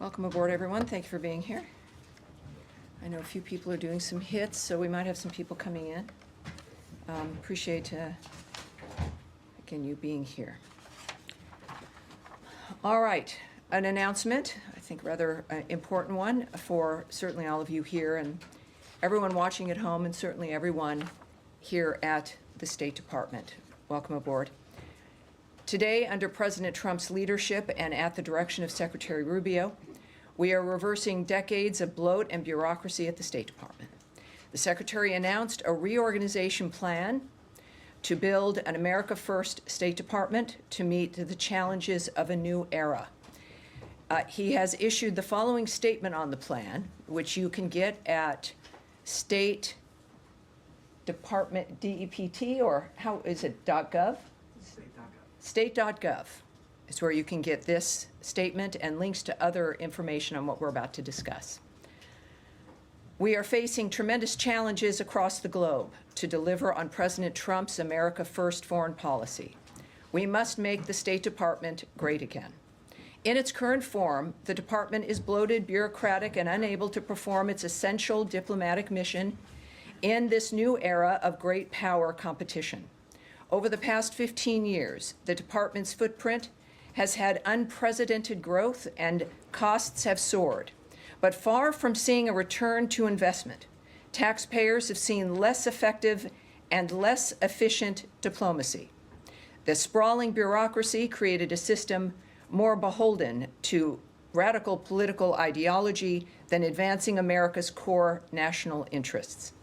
Welcome aboard, everyone. Thank you for being here. I know a few people are doing some hits, so we might have some people coming in. Appreciate, again, you being here. All right, an announcement, I think rather important one for certainly all of you here and everyone watching at home, and certainly everyone here at the State Department. Welcome aboard. Today, under President Trump's leadership and at the direction of Secretary Rubio, we are reversing decades of bloat and bureaucracy at the State Department. The Secretary announced a reorganization plan to build an America First State Department to meet the challenges of a new era. He has issued the following statement on the plan, which you can get at State Department DEPT, or how is it, .gov? State.gov is where you can get this statement and links to other information on what we're about to discuss. We are facing tremendous challenges across the globe to deliver on President Trump's America First foreign policy. We must make the State Department great again. In its current form, the department is bloated, bureaucratic, and unable to perform its essential diplomatic mission in this new era of great power competition. Over the past 15 years, the department's footprint has had unprecedented growth and costs have soared. But far from seeing a return to investment, taxpayers have seen less effective and less efficient diplomacy. The sprawling bureaucracy created a system more beholden to radical political ideology than advancing America's core national interests.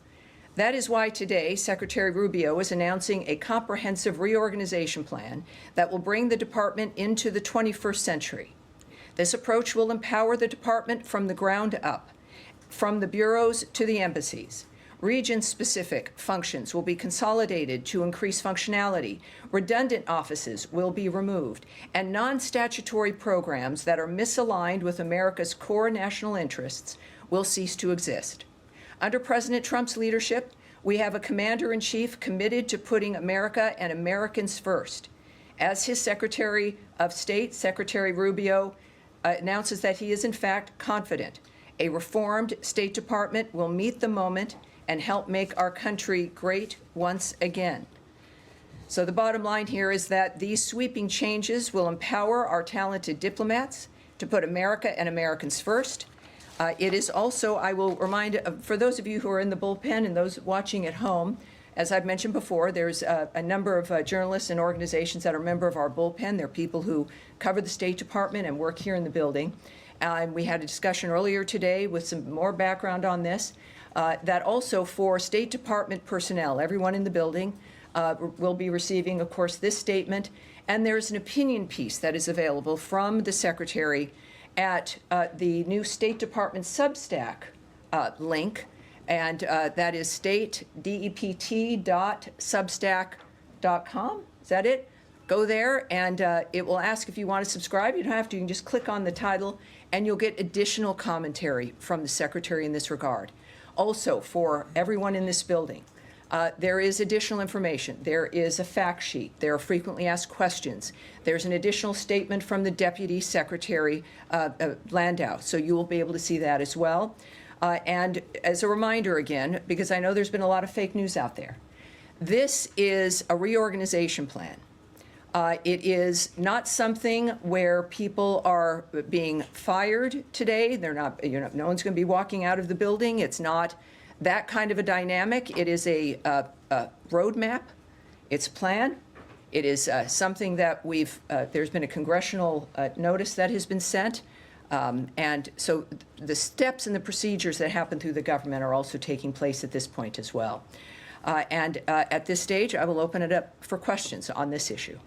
That is why today, Secretary Rubio is announcing a comprehensive reorganization plan that will bring the department into the 21st century. This approach will empower the department from the ground up, from the bureaus to the embassies. Region-specific functions will be consolidated to increase functionality, redundant offices will be removed, and non-statutory programs that are misaligned with America's core national interests will cease to exist. Under President Trump's leadership, we have a commander-in-chief committed to putting America and Americans first. As his Secretary of State, Secretary Rubio, announces that he is in fact confident a reformed State Department will meet the moment and help make our country great once again. So the bottom line here is that these sweeping changes will empower our talented diplomats to put America and Americans first. It is also, I will remind, for those of you who are in the bullpen and those watching at home, as I've mentioned before, there's a number of journalists and organizations that are a member of our bullpen. They're people who cover the State Department and work here in the building. And we had a discussion earlier today with some more background on this, that also for State Department personnel, everyone in the building will be receiving, of course, this statement. And there's an opinion piece that is available from the Secretary at the new State Department Substack link, and that is statedept.substack.com. Is that it? Go there, and it will ask if you want to subscribe. You don't have to. You can just click on the title, and you'll get additional commentary from the Secretary in this regard. Also, for everyone in this building, there is additional information. There is a fact sheet. There are frequently asked questions. There's an additional statement from the Deputy Secretary Landau, so you will be able to see that as well. And as a reminder again, because I know there's been a lot of fake news out there, this is a reorganization plan. It is not something where people are being fired today. They're not, no one's going to be walking out of the building. It's not that kind of a dynamic. It is a roadmap. It's a plan. It is something that there's been a congressional notice that has been sent. And so the steps and the procedures that happen through the government are also taking place at this point as well. And at this stage, I will open it up for questions on this issue.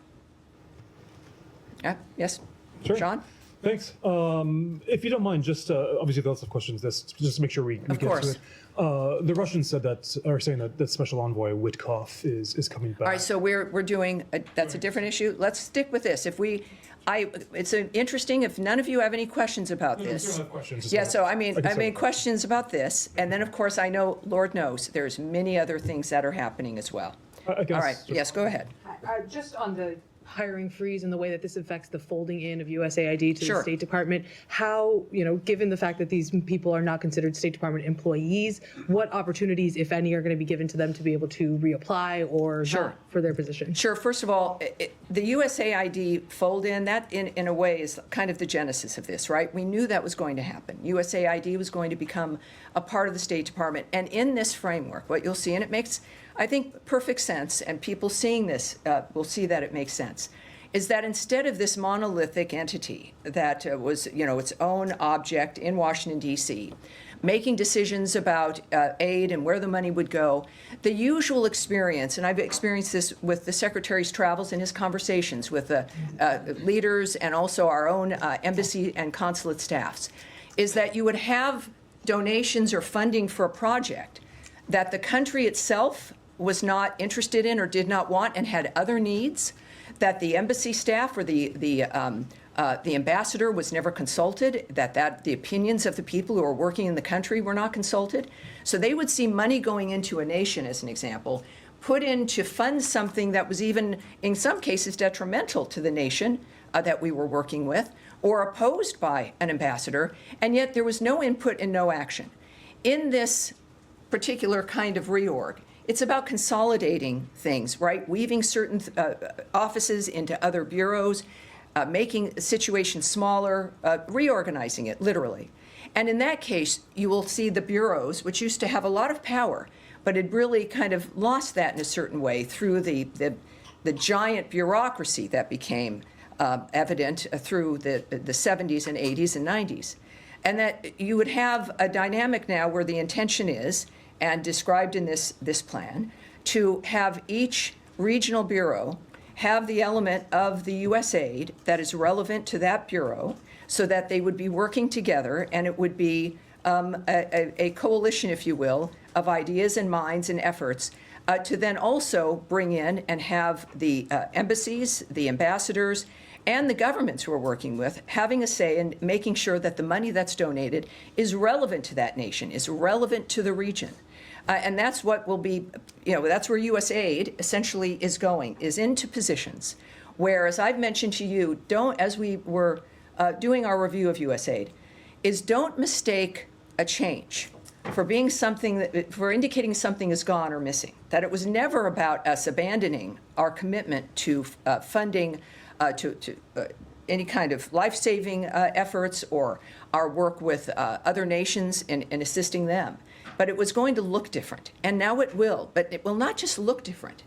Yes? Sure. Sean? Thanks. If you don't mind, just obviously lots of questions. Just to make sure we get to it. The Russians said that, are saying that Special Envoy Witkoff is coming back. All right, so we're doing that's a different issue. Let's stick with this. It's interesting. If none of you have any questions about this, have questions. Yeah. So I mean questions about this, and then of course I know, Lord knows, there's many other things that are happening as well. All right. Yes. Go ahead. Just on the hiring freeze and the way that this affects the folding in of USAID to Sure. the State Department, how, given the fact that these people are not considered State Department employees, what opportunities, if any, are going to be given to them to be able to reapply or Sure. not for their position? Sure. First of all, the USAID fold-in, that in a way is kind of the genesis of this, right? We knew that was going to happen. USAID was going to become a part of the State Department. And in this framework, what you'll see, and it makes, I think, perfect sense, and people seeing this will see that it makes sense, is that instead of this monolithic entity that was, its own object in Washington, D.C., making decisions about aid and where the money would go, the usual experience, and I've experienced this with the Secretary's travels and his conversations with the leaders and also our own embassy and consulate staffs, is that you would have donations or funding for a project that the country itself was not interested in or did not want and had other needs, that the embassy staff or the ambassador was never consulted, that the opinions of the people who are working in the country were not consulted. So they would see money going into a nation, as an example, put in to fund something that was even, in some cases, detrimental to the nation that we were working with, or opposed by an ambassador, and yet there was no input and no action. In this particular kind of reorg, it's about consolidating things, right? Weaving certain offices into other bureaus, making situations smaller, reorganizing it, literally. And in that case, you will see the bureaus, which used to have a lot of power, but had really kind of lost that in a certain way through the giant bureaucracy that became evident through the 70s and 80s and 90s. And that you would have a dynamic now where the intention is, and described in this plan, to have each regional bureau have the element of the U.S. aid that is relevant to that bureau, so that they would be working together, and it would be a coalition, if you will, of ideas and minds and efforts to then also bring in and have the embassies, the ambassadors, and the governments who are working with having a say in making sure that the money that's donated is relevant to that nation, is relevant to the region. And that's what will be, that's where U.S. aid essentially is going, is into positions where, as I've mentioned to you, as we were doing our review of U.S. aid, is don't mistake a change for being for indicating something is gone or missing. That it was never about us abandoning our commitment to funding to any kind of life-saving efforts or our work with other nations in assisting them. But it was going to look different, and now it will. But it will not just look different,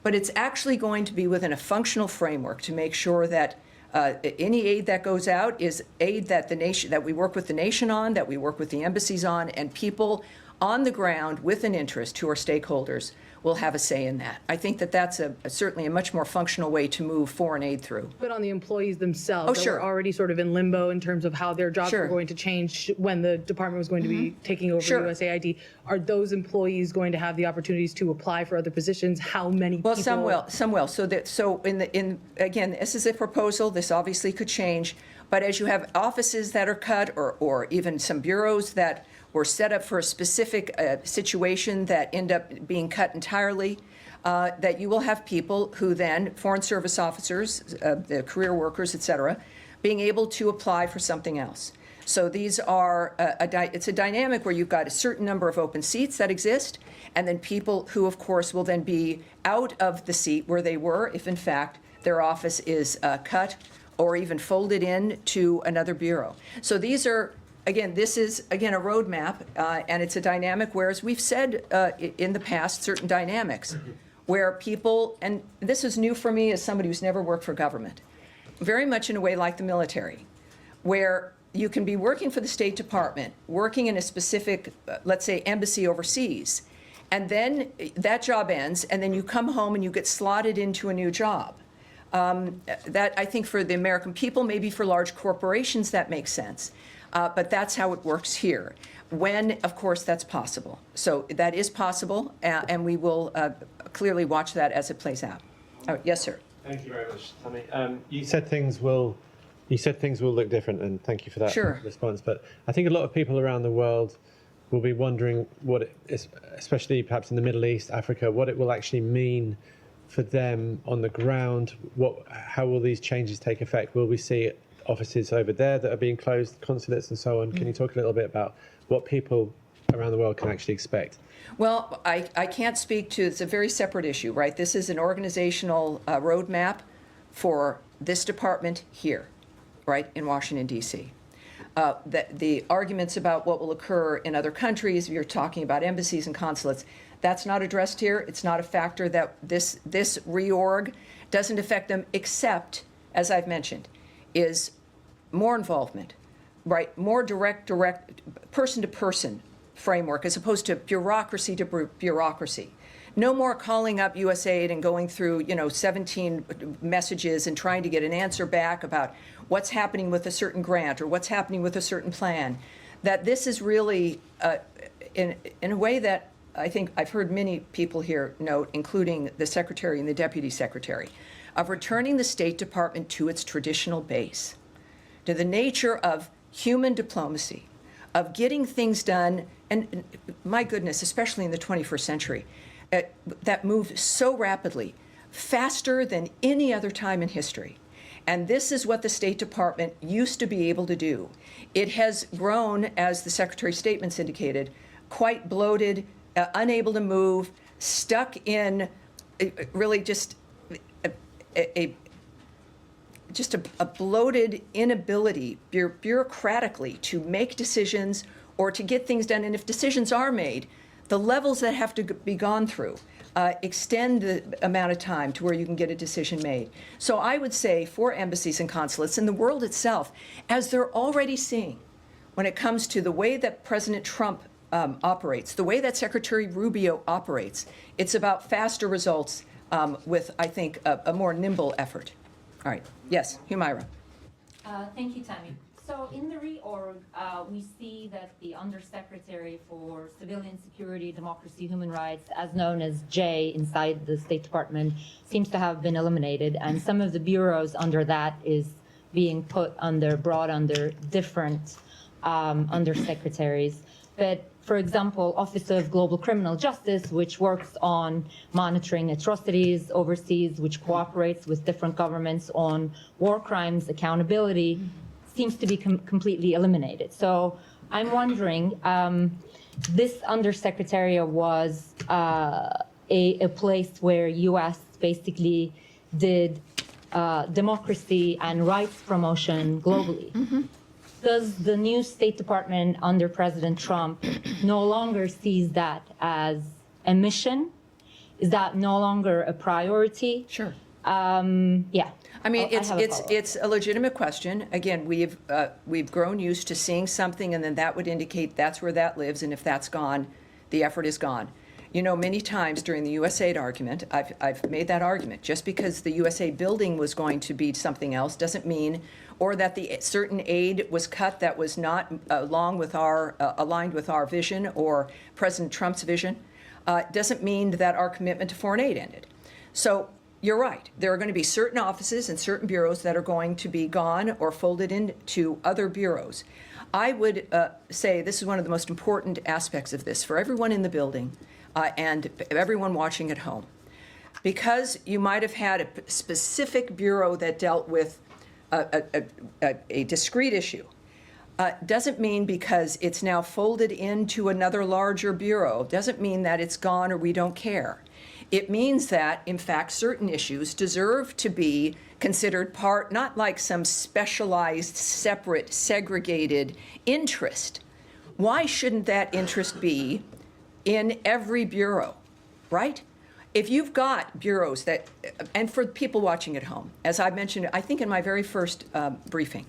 but it's actually going to be within a functional framework to make sure that any aid that goes out is aid that that we work with the nation on, that we work with the embassies on, and people on the ground with an interest who are stakeholders will have a say in that. I think that that's certainly a much more functional way to move foreign aid through. But on the employees themselves, sure. that were already sort of in limbo in terms of how their jobs Sure. were going to change when the department was going to be taking over Sure. USAID. Are those employees going to have the opportunities to apply for other positions? How many people? Well, some will. So again, this is a proposal. This obviously could change. But as you have offices that are cut, or even some bureaus that were set up for a specific situation that end up being cut entirely, that you will have people who then, Foreign Service officers, the career workers, et cetera, being able to apply for something else. So these are, it's a dynamic where you've got a certain number of open seats that exist, and then people who, of course, will then be out of the seat where they were if, in fact, their office is cut or even folded in to another bureau. So these are, again, this is, again, a roadmap, and it's a dynamic where, as we've said in the past, certain dynamics where people, and this is new for me as somebody who's never worked for government, very much in a way like the military, where you can be working for the State Department, working in a specific, let's say, embassy overseas, and then that job ends, and then you come home and you get slotted into a new job. That, I think, for the American people, maybe for large corporations, that makes sense. But that's how it works here, when, of course, that's possible. So that is possible, and we will clearly watch that as it plays out. Oh, yes, sir. Thank you very much, Tammy. You said things will look different, and thank you for that response. But I think a lot of people around the world will be wondering what it is, especially perhaps in the Middle East, Africa, what it will actually mean for them on the ground? How will these changes take effect? Will we see offices over there that are being closed, consulates and so on? Can you talk a little bit about what people around the world can actually expect? Well, I can't speak to, it's a very separate issue, right? This is an organizational roadmap for this department here, right, in Washington, D.C. The arguments about what will occur in other countries, you're talking about embassies and consulates, that's not addressed here. It's not a factor that this reorg doesn't affect them, except, as I've mentioned, is more involvement, right? More direct, person-to-person framework as opposed to bureaucracy to bureaucracy. No more calling up USAID and going through, 17 messages and trying to get an answer back about what's happening with a certain grant or what's happening with a certain plan. That this is really, in a way that I think I've heard many people here note, including the Secretary and the Deputy Secretary, of returning the State Department to its traditional base, to the nature of human diplomacy, of getting things done, and my goodness, especially in the 21st century, that move so rapidly, faster than any other time in history. And this is what the State Department used to be able to do. It has grown, as the Secretary's statements indicated, quite bloated, unable to move, stuck in really just a bloated inability bureaucratically to make decisions or to get things done. And if decisions are made, the levels that have to be gone through extend the amount of time to where you can get a decision made. So I would say for embassies and consulates and the world itself, as they're already seeing when it comes to the way that President Trump operates, the way that Secretary Rubio operates, it's about faster results with, I think, a more nimble effort. All right. Yes, Humaira. Thank you, Tammy. So in the reorg, we see that the Undersecretary for Civilian Security, Democracy, Human Rights, as known as J inside the State Department, seems to have been eliminated. And some of the bureaus under that is being brought under different undersecretaries. But for example, Office of Global Criminal Justice, which works on monitoring atrocities overseas, which cooperates with different governments on war crimes accountability, seems to be completely eliminated. So I'm wondering, this undersecretariat was a place where U.S. basically did democracy and rights promotion globally. Mm-hmm. Does the new State Department under President Trump no longer sees that as a mission? Is that no longer a priority? Sure. Yeah. I mean, it's a legitimate question. Again, we've grown used to seeing something, and then that would indicate that's where that lives, and if that's gone, the effort is gone. Many times during the USAID argument, I've made that argument. Just because the USAID building was going to be something else doesn't mean, or that the certain aid was cut that was not aligned with our vision or President Trump's vision, doesn't mean that our commitment to foreign aid ended. So you're right. There are going to be certain offices and certain bureaus that are going to be gone or folded into other bureaus. I would say this is one of the most important aspects of this for everyone in the building and everyone watching at home. Because you might have had a specific bureau that dealt with a discrete issue, doesn't mean because it's now folded into another larger bureau, doesn't mean that it's gone or we don't care. It means that, in fact, certain issues deserve to be considered part, not like some specialized, separate, segregated interest. Why shouldn't that interest be in every bureau, right? If you've got bureaus that, and for people watching at home, as I mentioned, I think in my very first briefing,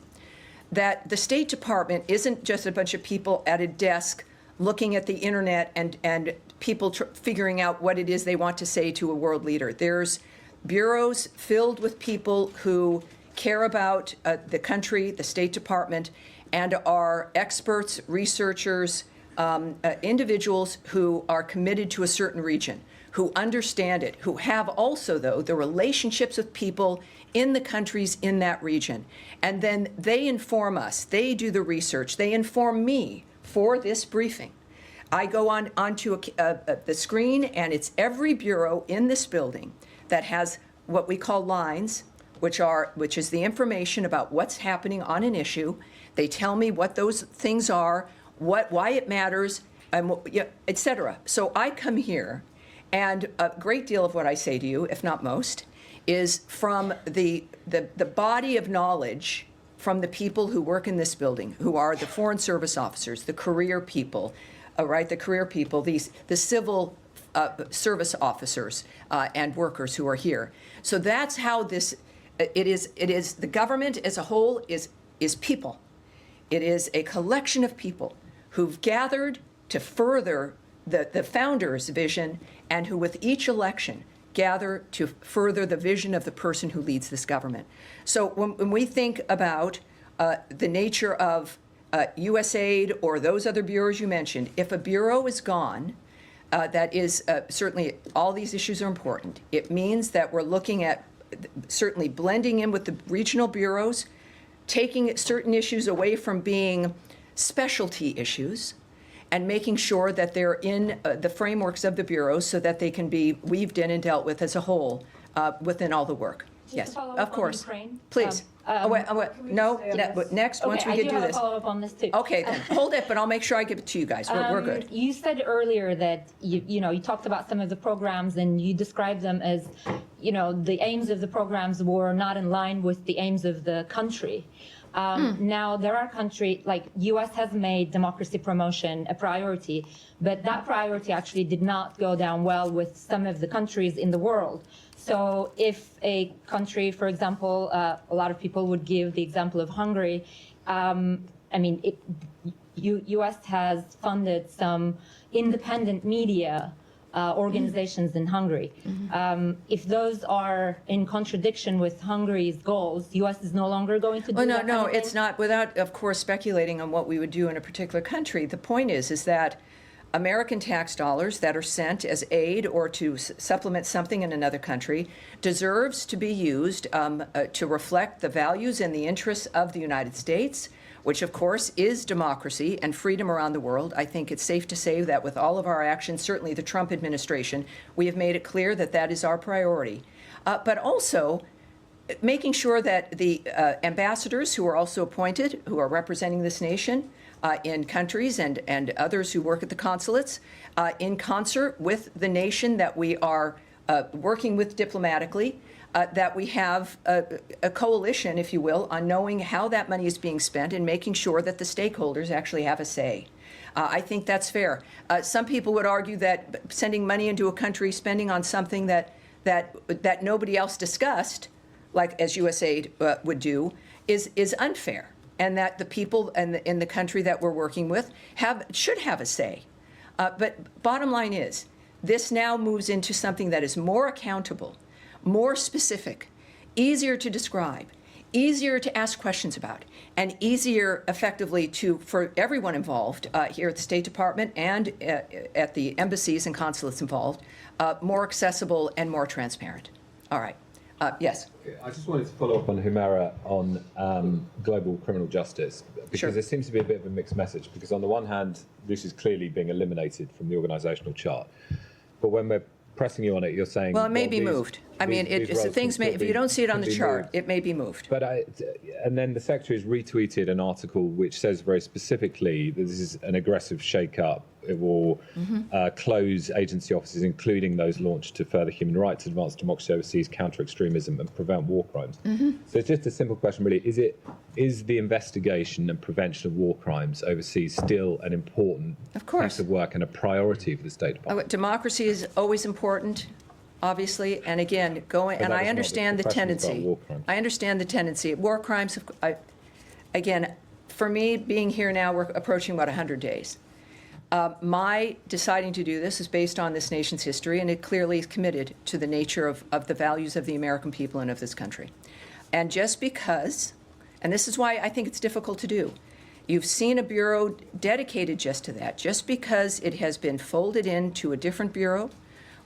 that the State Department isn't just a bunch of people at a desk looking at the internet and people figuring out what it is they want to say to a world leader. There's bureaus filled with people who care about the country, the State Department, and are experts, researchers, individuals who are committed to a certain region, who understand it, who have also, though, the relationships with people in the countries in that region. And then they inform us. They do the research. They inform me for this briefing. I go onto the screen, and it's every bureau in this building that has what we call lines, which is the information about what's happening on an issue. They tell me what those things are, why it matters, et cetera. So I come here, and a great deal of what I say to you, if not most, is from the body of knowledge from the people who work in this building, who are the Foreign Service officers, the career people, the civil service officers and workers who are here. So that's how this, it is the government as a whole is people. It is a collection of people who've gathered to further the founders' vision, and who with each election gather to further the vision of the person who leads this government. So when we think about the nature of USAID or those other bureaus you mentioned, if a bureau is gone, that is certainly all these issues are important. It means that we're looking at certainly blending in with the regional bureaus, taking certain issues away from being specialty issues, and making sure that they're in the frameworks of the bureaus so that they can be weaved in and dealt with as a whole within all the work. Just Yes, to follow of up on course. Ukraine, Please. No, next, once we I can do do have a this. follow-up on this too. Okay, then, hold it, but I'll make sure I give it to you guys. We're good. You said earlier that you talked about some of the programs and you described them as, the aims of the programs were not in line with the aims of the country. Now, there are countries, like U.S. has made democracy promotion a priority, but that priority actually did not go down well with some of the countries in the world. So if a country, for example, a lot of people would give the example of Hungary, U.S. has funded some independent media organizations in Hungary. If those are in contradiction with Hungary's goals, the U.S. is no longer going to do that. No, it's not. Without, of course, speculating on what we would do in a particular country, the point is that American tax dollars that are sent as aid or to supplement something in another country deserves to be used to reflect the values and the interests of the United States, which of course is democracy and freedom around the world. I think it's safe to say that with all of our actions, certainly the Trump administration, we have made it clear that that is our priority. But also making sure that the ambassadors who are also appointed, who are representing this nation in countries and others who work at the consulates, in concert with the nation that we are working with diplomatically, that we have a coalition, if you will, on knowing how that money is being spent and making sure that the stakeholders actually have a say. I think that's fair. Some people would argue that sending money into a country, spending on something that nobody else discussed, like as USAID would do, is unfair, and that the people in the country that we're working with should have a say. But bottom line is, this now moves into something that is more accountable, more specific, easier to describe, easier to ask questions about, and easier effectively for everyone involved here at the State Department and at the embassies and consulates involved, more accessible and more transparent. All right. Yes. I just wanted to follow up on Humera on global criminal justice, because Sure. there seems to be a bit of a mixed message, because on the one hand, this is clearly being eliminated from the organisational chart. But when we're pressing you on it, you're saying... Well, it may be moved. I mean, if you don't see it on the chart, it may be moved. But and then the Secretary has retweeted an article which says very specifically that this is an aggressive shake-up. It will close agency offices, including those launched to further human rights, advance democracy overseas, counter extremism, and prevent war crimes. So it's just a simple question, really. Is the investigation and prevention of war crimes overseas still an important piece of work and a priority for the State Department? Democracy is always important, obviously, and again, and I understand the tendency. I understand the tendency. War crimes, again, for me, being here now, we're approaching about 100 days. My deciding to do this is based on this nation's history, and it clearly is committed to the nature of the values of the American people and of this country. And just because, and this is why I think it's difficult to do, you've seen a bureau dedicated just to that, just because it has been folded into a different bureau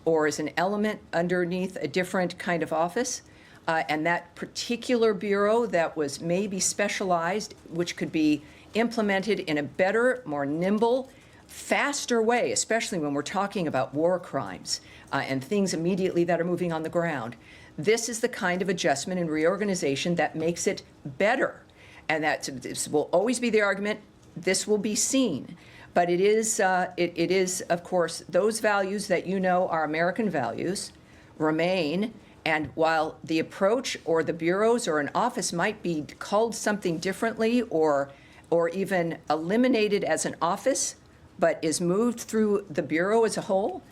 or is an element underneath a different kind of office, and that particular bureau that was maybe specialized, which could be implemented in a better, more nimble, faster way, especially when we're talking about war crimes and things immediately that are moving on the ground. This is the kind of adjustment and reorganization that makes it better. And this will always be the argument. This will be seen. But it is, of course, those values that you know are American values remain. And while the approach or the bureaus or an office might be called something differently or even eliminated as an office, but is moved through the bureau as a whole,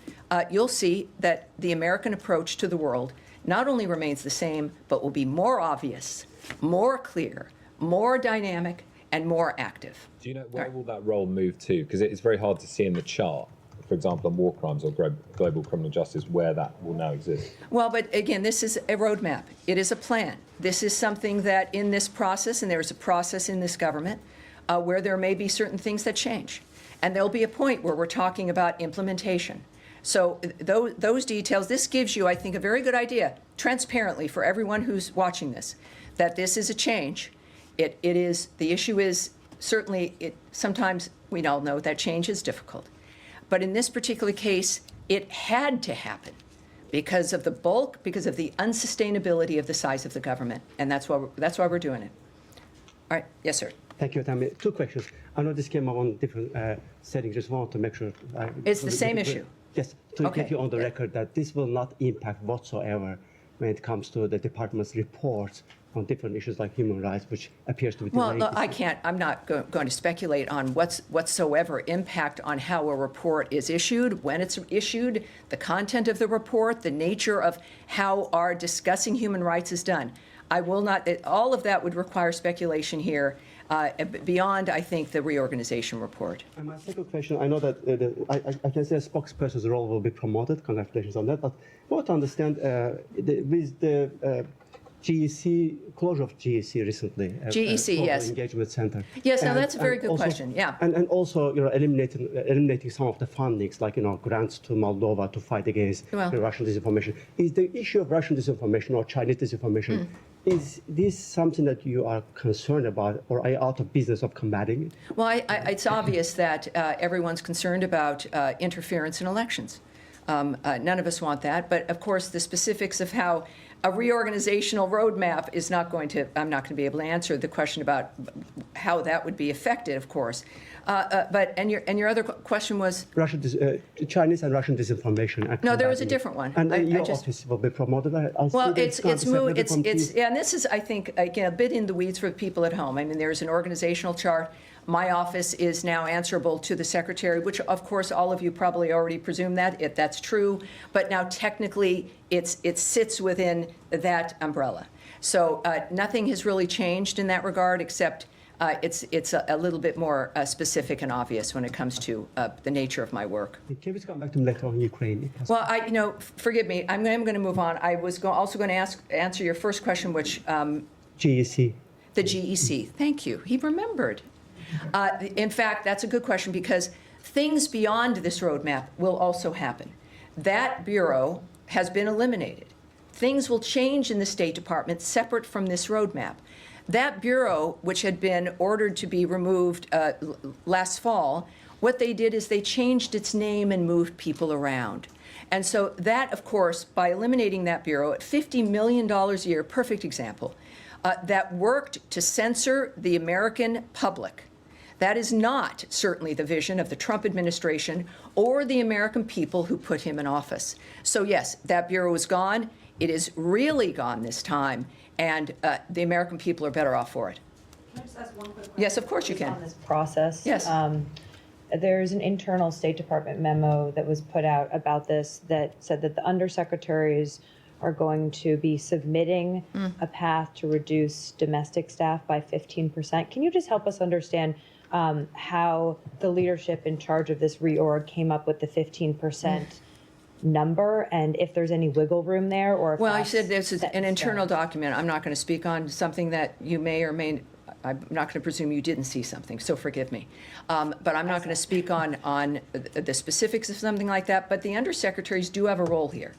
you'll see that the American approach to the world not only remains the same, but will be more obvious, more clear, more dynamic, and more active. Do you know where will that role move to? Because it's very hard to see in the chart, for example, on war crimes or global criminal justice, where that will now exist. Well, but again, this is a roadmap. It is a plan. This is something that in this process, and there's a process in this government, where there may be certain things that change. And there'll be a point where we're talking about implementation. So those details, this gives you, I think, a very good idea, transparently for everyone who's watching this, that this is a change. It is, the issue is certainly, sometimes we all know that change is difficult. But in this particular case, it had to happen because of the bulk, because of the unsustainability of the size of the government. And that's why we're doing it. All right, yes, sir. Thank you, Tammy. Two questions. I know this came up on different settings. Just want to make sure. It's the same issue. Yes, to Okay. get you on the record that this will not impact whatsoever when it comes to the department's reports on different issues like human rights, which appears to be Well, delayed. look, I'm not going to speculate on whatsoever impact on how a report is issued, when it's issued, the content of the report, the nature of how our discussing human rights is done. I will not, all of that would require speculation here beyond, I think, the reorganization report. And my second question, I know that I can say a spokesperson's role will be promoted. Congratulations on that. But I want to understand with the GEC, closure of GEC recently. GEC, Global yes. Engagement Center. Yes, no, And- that's a very and good also- question, yeah. And also, eliminating some of the fundings, like, grants to Moldova to fight against Well- the Russian disinformation. Is the issue of Russian disinformation or Chinese disinformation, is this something that you are concerned about, or are you out of business of combating it? Well, it's obvious that everyone's concerned about interference in elections. None of us want that, but of course, the specifics of how a reorganizational roadmap is not going to, I'm not going to be able to answer the question about how that would be affected, of course. And your other question was? Chinese and Russian disinformation. And No, there was a combating it. different one. And your just- office will be promoted. I'll see Well, that it's gone to separate it's committees. yeah, and this is, I think, again, a bit in the weeds for the people at home. I mean, there's an organizational chart. My office is now answerable to the secretary, which, of course, all of you probably already presume that that's true. But now, technically, it sits within that umbrella. So nothing has really changed in that regard, except it's a little bit more specific and obvious when it comes to the nature of my work. Can we come back to later on Ukraine? Well, forgive me. I'm going to move on. I was also going to answer your first question, which GEC. the GEC. Thank you. He remembered. In fact, that's a good question because things beyond this roadmap will also happen. That bureau has been eliminated. Things will change in the State Department separate from this roadmap. That bureau, which had been ordered to be removed last fall, what they did is they changed its name and moved people around. And so that, of course, by eliminating that bureau at $50 million a year, perfect example, that worked to censor the American public. That is not certainly the vision of the Trump administration or the American people who put him in office. So yes, that bureau is gone. It is really gone this time, and the American people are better off for it. Can I just ask one quick question? Yes, of course you can. On this process. Yes. There's an internal State Department memo that was put out about this that said that the undersecretaries are going to be submitting a path to reduce domestic staff by 15%. Can you just help us understand how the leadership in charge of this reorg came up with the 15% number, and if there's any wiggle room there, or if Well, I that's said this is set in an internal stone? document. I'm not going to speak on something that you may or may. I'm not going to presume you didn't see something, so forgive me. But I'm not going to speak on the specifics of something like that. But the undersecretaries do have a role here.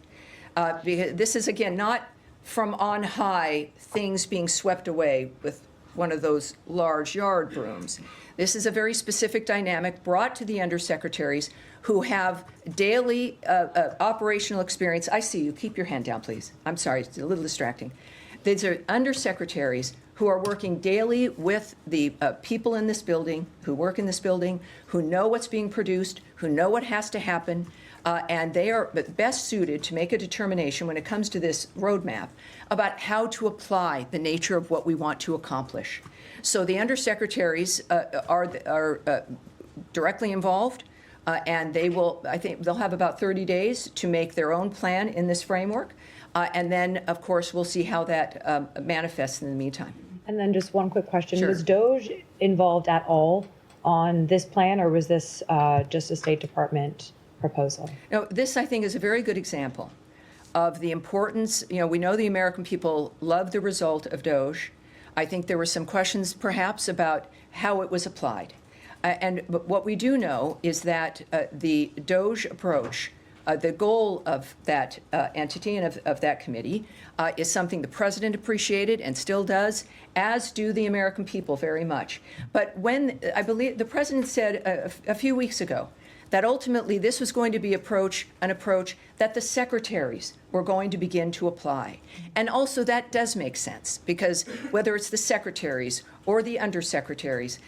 Because this is, again, not from on high things being swept away with one of those large yard brooms. This is a very specific dynamic brought to the undersecretaries who have daily operational experience. I see you. Keep your hand down, please. I'm sorry, it's a little distracting. These are undersecretaries who are working daily with the people in this building, who work in this building, who know what's being produced, who know what has to happen, and they are best suited to make a determination when it comes to this roadmap about how to apply the nature of what we want to accomplish. So the undersecretaries are directly involved, and they will, I think they'll have about 30 days to make their own plan in this framework. And then, of course, we'll see how that manifests in the meantime. And then just one quick question. Sure. Was DOGE involved at all on this plan, or was this just a State Department proposal? Now, this, I think, is a very good example of the importance. We know the American people love the result of DOGE. I think there were some questions, perhaps, about how it was applied. But what we do know is that the DOGE approach, the goal of that entity and of that committee is something the president appreciated and still does, as do the American people very much. But when, I believe, the president said a few weeks ago that ultimately this was going to be an approach that the secretaries were going to begin to apply. And also that does make sense, because whether it's the secretaries or the undersecretaries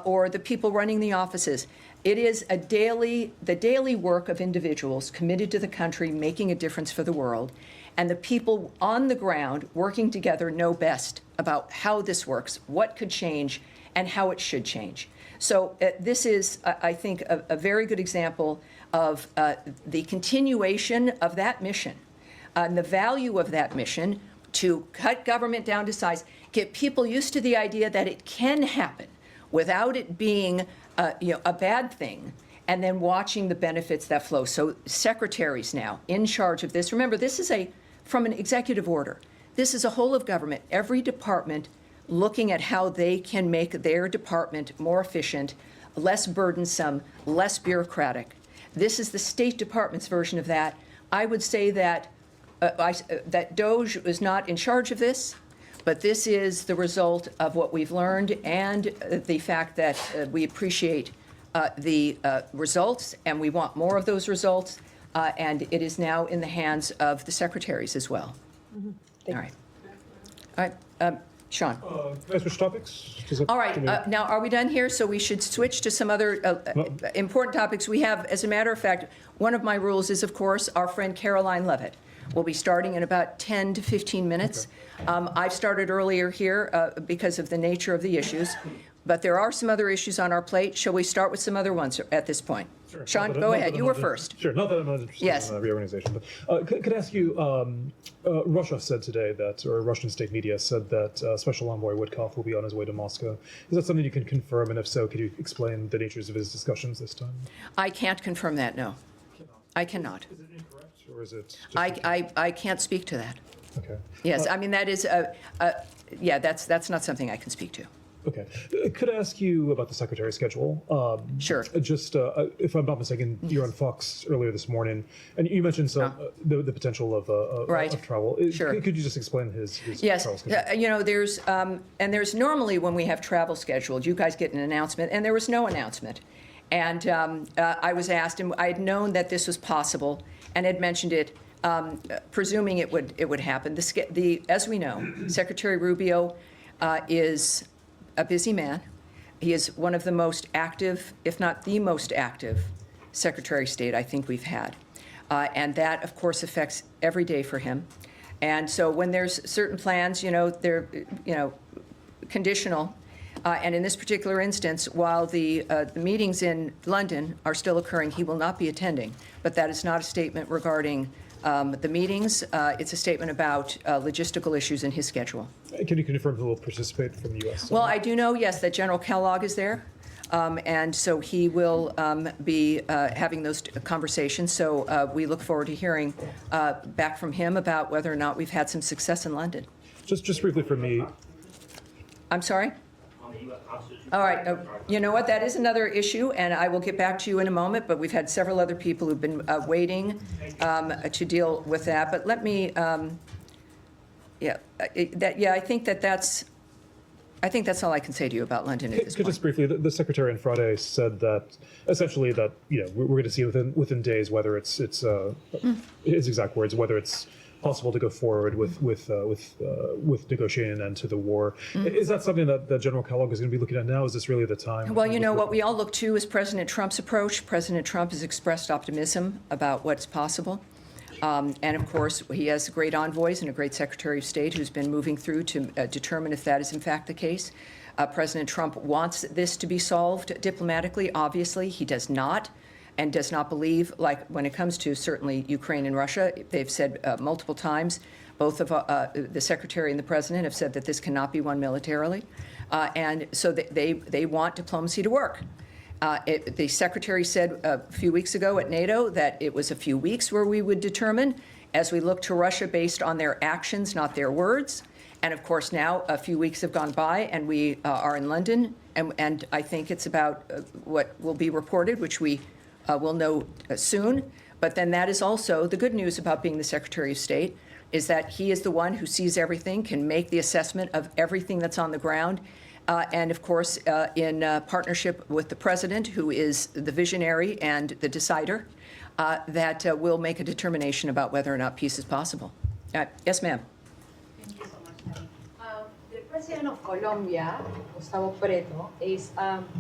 or the people running the offices, it is the daily work of individuals committed to the country, making a difference for the world. And the people on the ground working together know best about how this works, what could change, and how it should change. So this is, I think, a very good example of the continuation of that mission and the value of that mission to cut government down to size, get people used to the idea that it can happen without it being a bad thing, and then watching the benefits that flow. So secretaries now in charge of this. Remember, this is from an executive order. This is a whole of government, every department looking at how they can make their department more efficient, less burdensome, less bureaucratic. This is the State Department's version of that. I would say that that DOGE is not in charge of this, but this is the result of what we've learned and the fact that we appreciate the results, and we want more of those results, and it is now in the hands of the secretaries as well. Mm-hmm. All right. Sean. Can I switch topics? All right. Now, are we done here? So we should switch to some other important topics. We have, as a matter of fact, one of my rules is, of course, our friend Caroline Levitt will be starting in about 10 to 15 minutes. Okay. I've started earlier here because of the nature of the issues, but there are some other issues on our plate. Shall we start with some other ones at this point? Sure. Sean, go ahead. You were first. Sure. Not that I'm not interested in reorganization, but could I ask you, Russia said today that, or Russian state media said that Special Envoy Witkoff will be on his way to Moscow. Is that something you can confirm? And if so, could you explain the natures of his discussions this time? I can't confirm that, no. I cannot. Is it incorrect, or is it just I can't speak to that. Okay. Yes, I mean, that is, yeah, that's not something I can speak to. Okay. Could I ask you about the secretary's schedule? Sure. Just, if I'm not mistaken, you were on Fox earlier this morning, and you mentioned some the potential of travel. Sure. Could you just explain his yes. travel schedule? You know, there's normally when we have travel scheduled, you guys get an announcement, and there was no announcement. And I was asked, and I had known that this was possible, and had mentioned it, presuming it would happen. As we know, Secretary Rubio is a busy man. He is one of the most active, if not the most active, Secretary of State I think we've had. And that, of course, affects every day for him. And so when there's certain plans, they're, conditional. And in this particular instance, while the meetings in London are still occurring, he will not be attending. But that is not a statement regarding the meetings. It's a statement about logistical issues in his schedule. Can you confirm who will participate from the U.S.? Well, I do know, yes, that General Kellogg is there. And so he will be having those conversations. So we look forward to hearing back from him about whether or not we've had some success in London. Just briefly for me. I'm sorry? All right. You know what? That is another issue, and I will get back to you in a moment, but we've had several other people who've been waiting to deal with that. But let me, I think that's I think that's all I can say to you about London at this point. Just briefly, the Secretary on Friday said that essentially that we're going to see within days whether it's his exact words, whether it's possible to go forward with negotiating an end to the war. Is that something that General Kellogg is going to be looking at now? Is this really the time? Well, what we all look to is President Trump's approach. President Trump has expressed optimism about what's possible. And of course, he has great envoys and a great Secretary of State who's been moving through to determine if that is in fact the case. President Trump wants this to be solved diplomatically. Obviously, he does not, and does not believe, like when it comes to certainly Ukraine and Russia, they've said multiple times, both of the Secretary and the President have said that this cannot be won militarily. And so they want diplomacy to work. The Secretary said a few weeks ago at NATO that it was a few weeks where we would determine as we look to Russia based on their actions, not their words. And of course, now a few weeks have gone by and we are in London. And I think it's about what will be reported, which we will know soon. But then that is also the good news about being the Secretary of State, is that he is the one who sees everything, can make the assessment of everything that's on the ground. And of course, in partnership with the President, who is the visionary and the decider, that will make a determination about whether or not peace is possible. Yes, ma'am. Thank you so much, Tammy. The President of Colombia, Gustavo Petro, is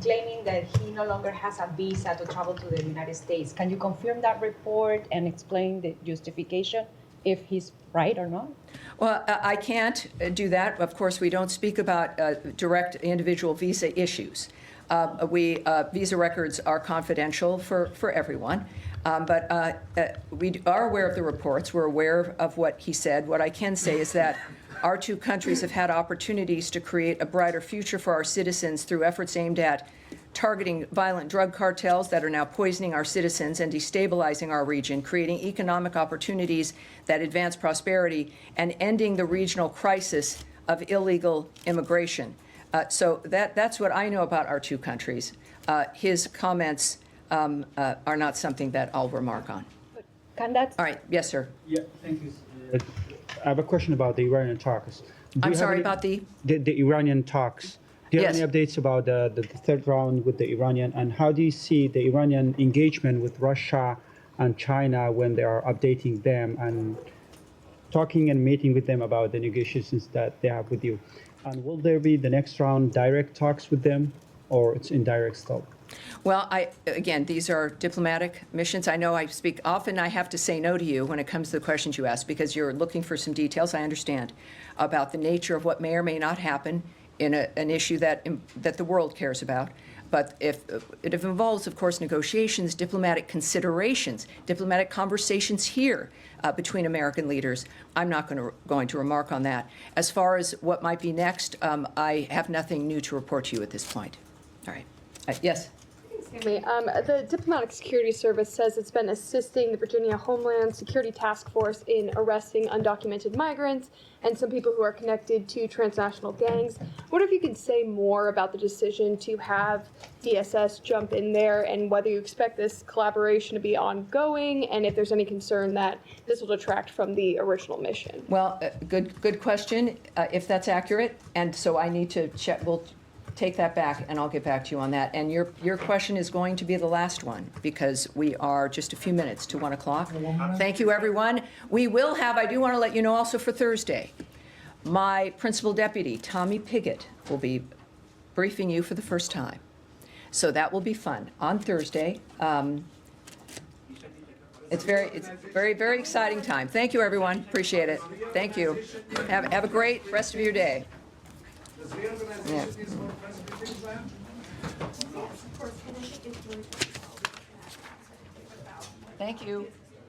claiming that he no longer has a visa to travel to the United States. Can you confirm that report and explain the justification, if he's right or not? Well, I can't do that. Of course, we don't speak about direct individual visa issues. Visa records are confidential for everyone. But we are aware of the reports. We're aware of what he said. What I can say is that our two countries have had opportunities to create a brighter future for our citizens through efforts aimed at targeting violent drug cartels that are now poisoning our citizens and destabilizing our region, creating economic opportunities that advance prosperity, and ending the regional crisis of illegal immigration. So that's what I know about our two countries. His comments are not something that I'll remark on. Can that? All right. Yes, sir. Yeah, thank you. I have a question about the Iranian talks. I'm sorry, about the Iranian talks. Do you have Yes. any updates about the third round with the Iranian, and how do you see the Iranian engagement with Russia and China when they are updating them and talking and meeting with them about the negotiations that they have with you? And will there be the next round direct talks with them, or it's indirect still? Well, again, these are diplomatic missions. I know I speak often. I have to say no to you when it comes to the questions you ask because you're looking for some details, I understand, about the nature of what may or may not happen in an issue that the world cares about. But if it involves, of course, negotiations, diplomatic considerations, diplomatic conversations here between American leaders, I'm not going to remark on that. As far as what might be next, I have nothing new to report to you at this point. All right. Yes? Tammy, the Diplomatic Security Service says it's been assisting the Virginia Homeland Security Task Force in arresting undocumented migrants and some people who are connected to transnational gangs. What if you could say more about the decision to have DSS jump in there, and whether you expect this collaboration to be ongoing, and if there's any concern that this will detract from the original mission? Well, good question, if that's accurate. And so I need to check. We'll take that back, and I'll get back to you on that. And your question is going to be the last one because we are just a few minutes to 1 o'clock. Thank you, everyone. We will have, I do want to let you know also for Thursday, my principal deputy, Tommy Pigott, will be briefing you for the first time. So that will be fun on Thursday. It's very, very exciting time. Thank you, everyone. Appreciate it. Thank you. Have a great rest of your day. Yeah. Thank you.